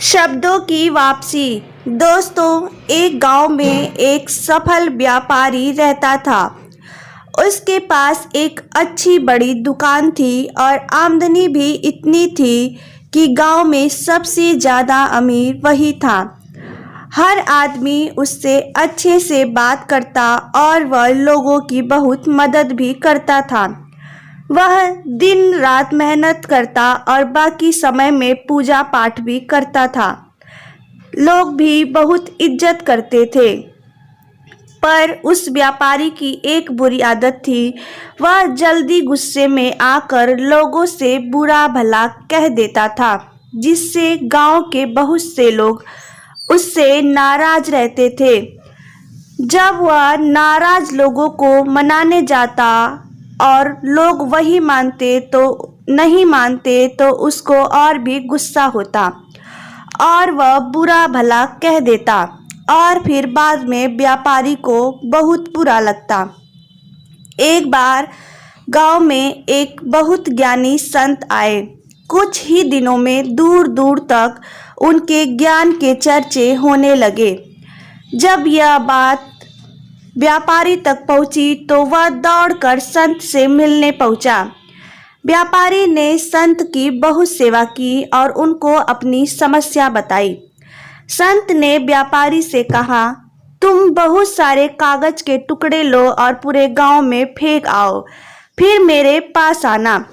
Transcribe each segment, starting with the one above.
शब्दों की वापसी। दोस्तों, एक गांव में एक सफल व्यापारी रहता था। उसके पास एक अच्छी बड़ी दुकान थी और आमदनी भी इतनी थी कि गांव में सबसे ज़्यादा अमीर वही था। हर आदमी उससे अच्छे से बात करता और वह लोगों की बहुत मदद भी करता था। वह दिन रात मेहनत करता और बाकी समय में पूजा पाठ भी करता था। लोग भी बहुत इज्जत करते थे। पर उस व्यापारी की एक बुरी आदत थी। वह जल्दी गुस्से में आकर लोगों से बुरा भला कह देता था, जिससे गांव के बहुत से लोग उससे नाराज रहते थे। जब वह नाराज लोगों को मनाने जाता और लोग वही नहीं मानते तो उसको और भी गुस्सा होता और वह बुरा भला कह देता और फिर बाद में व्यापारी को बहुत बुरा लगता। एक बार गांव में एक बहुत ज्ञानी संत आए। कुछ ही दिनों में दूर दूर तक उनके ज्ञान के चर्चे होने लगे। जब यह बात व्यापारी तक पहुंची तो वह दौड़कर संत से मिलने पहुंचा। व्यापारी ने संत की बहुत सेवा की और उनको अपनी समस्या बताई। संत ने व्यापारी से कहा, तुम बहुत सारे कागज के टुकड़े लो और पूरे गांव में फेंक आओ, फिर मेरे पास आना।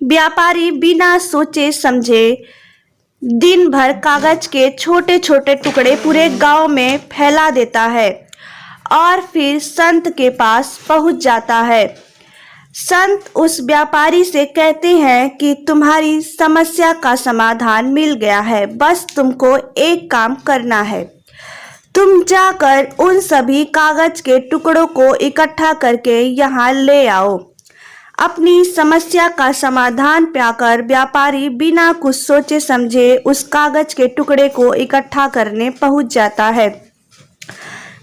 व्यापारी बिना सोचे समझे दिन भर कागज के छोटे छोटे टुकड़े पूरे गांव में फैला देता है और फिर संत के पास पहुंच जाता है। संत उस व्यापारी से कहते हैं कि तुम्हारी समस्या का समाधान मिल गया है, बस तुमको एक काम करना है। तुम जाकर उन सभी कागज के टुकड़ों को इकट्ठा करके यहाँ ले आओ। अपनी समस्या का समाधान पाकर व्यापारी बिना कुछ सोचे समझे उस कागज के टुकड़े को इकट्ठा करने पहुंच जाता है।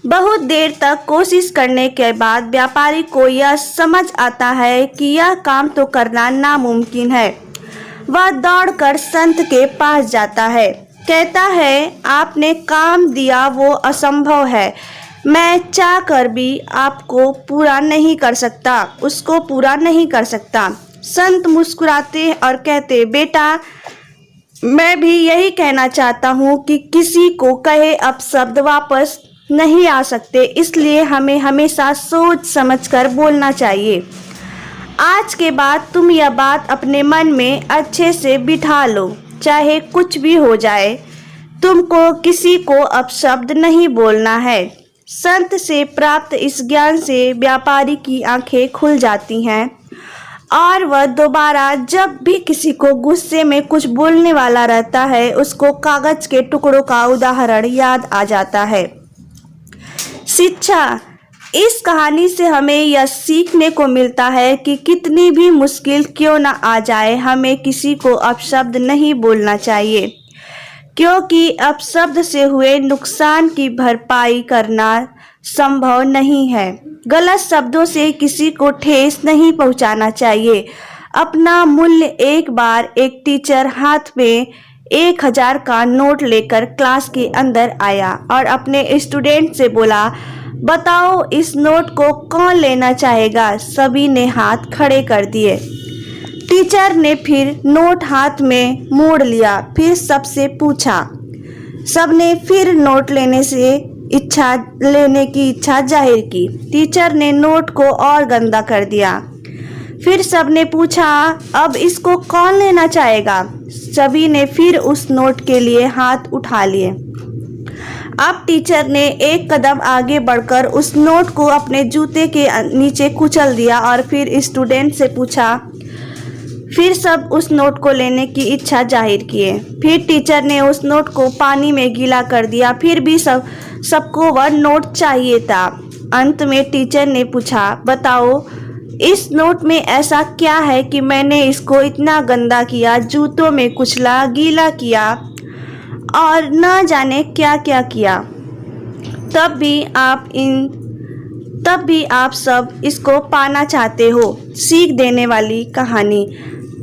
बहुत देर तक कोशिश करने के बाद व्यापारी को यह समझ आता है कि यह काम तो करना नामुमकिन है। वह दौड़कर संत के पास जाता है, कहता है, आपने काम दिया वो असंभव है। मैं चाह कर भी उसको पूरा नहीं कर सकता। संत मुस्कुराते और कहते, बेटा, मैं भी यही कहना चाहता हूँ कि किसी को कहे अपशब्द वापस नहीं आ सकते, इसलिए हमें हमेशा सोच समझकर बोलना चाहिए। आज के बाद तुम यह बात अपने मन में अच्छे से बिठा लो, चाहे कुछ भी हो जाए, तुमको किसी को अपशब्द नहीं बोलना है। संत से प्राप्त इस ज्ञान से व्यापारी की आंखें खुल जाती हैं और वह दोबारा जब भी किसी को गुस्से में कुछ बोलने वाला रहता है, उसको कागज के टुकड़ों का उदाहरण याद आ जाता है। शिक्षा। इस कहानी से हमें यह सीखने को मिलता है कि कितनी भी मुश्किल क्यों न आ जाए, हमें किसी को अपशब्द नहीं बोलना चाहिए, क्योंकि अपशब्द से हुए नुकसान की भरपाई करना संभव नहीं है। गलत शब्दों से किसी को ठेस नहीं पहुंचाना चाहिए। अपना मूल्य। एक बार एक टीचर हाथ में 1000 का नोट लेकर क्लास के अंदर आया और अपने स्टूडेंट से बोला, बताओ इस नोट को कौन लेना चाहेगा। सभी ने हाथ खड़े कर दिए। टीचर ने फिर नोट हाथ में मोड़ लिया, फिर सबसे पूछा। सबने फिर नोट लेने की इच्छा जाहिर की। टीचर ने नोट को और गंदा कर दिया। फिर सबने पूछा, अब इसको कौन लेना चाहेगा। सभी ने फिर उस नोट के लिए हाथ उठा लिए। अब टीचर ने एक कदम आगे बढ़कर उस नोट को अपने जूते के नीचे कुचल दिया और फिर स्टूडेंट से पूछा। फिर सब उस नोट को लेने की इच्छा जाहिर किए। फिर टीचर ने उस नोट को पानी में गीला कर दिया, फिर भी सबको वह नोट चाहिए था। अंत में टीचर ने पूछा, बताओ इस नोट में ऐसा क्या है कि मैंने इसको इतना गंदा किया, जूतों में कुचला, गीला किया और न जाने क्या क्या किया। तब भी आप सब इसको पाना चाहते हो। सीख देने वाली कहानी।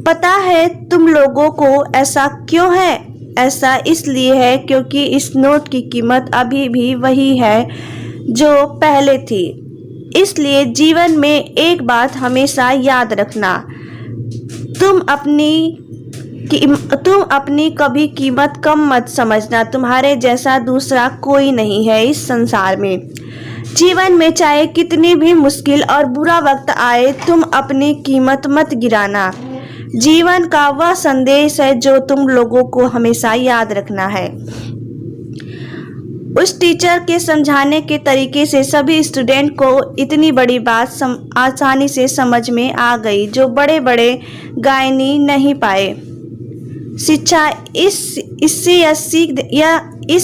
पता है तुम लोगों को ऐसा क्यों है? ऐसा इसलिए है क्योंकि इस नोट की कीमत अभी भी वही है जो पहले थी। इसलिए जीवन में एक बात हमेशा याद रखना, तुम अपनी कभी कीमत कम मत समझना। तुम्हारे जैसा दूसरा कोई नहीं है इस संसार में। जीवन में चाहे कितनी भी मुश्किल और बुरा वक्त आए, तुम अपनी कीमत मत गिराना। जीवन का वह संदेश है जो तुम लोगों को हमेशा याद रखना है। उस टीचर के समझाने के तरीके से सभी स्टूडेंट को इतनी बड़ी बात आसानी से समझ में आ गई जो बड़े बड़े गायनी नहीं पाए। शिक्षा इस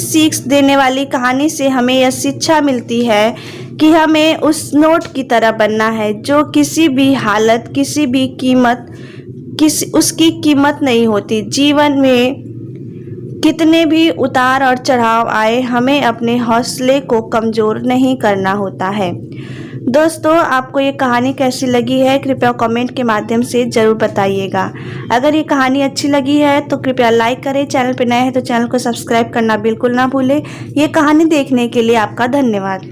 सीख देने वाली कहानी से हमें यह शिक्षा मिलती है कि हमें उस नोट की तरह बनना है जो किसी भी हालत, किसी भी कीमत, उसकी कीमत नहीं होती। जीवन में कितने भी उतार और चढ़ाव आए, हमें अपने हौसले को कमज़ोर नहीं करना होता है। दोस्तों, आपको ये कहानी कैसी लगी है कृपया कमेंट के माध्यम से ज़रूर बताइएगा। अगर ये कहानी अच्छी लगी है तो कृपया लाइक करें। चैनल पर नए हैं तो चैनल को सब्सक्राइब करना बिल्कुल ना भूलें। ये कहानी देखने के लिए आपका धन्यवाद।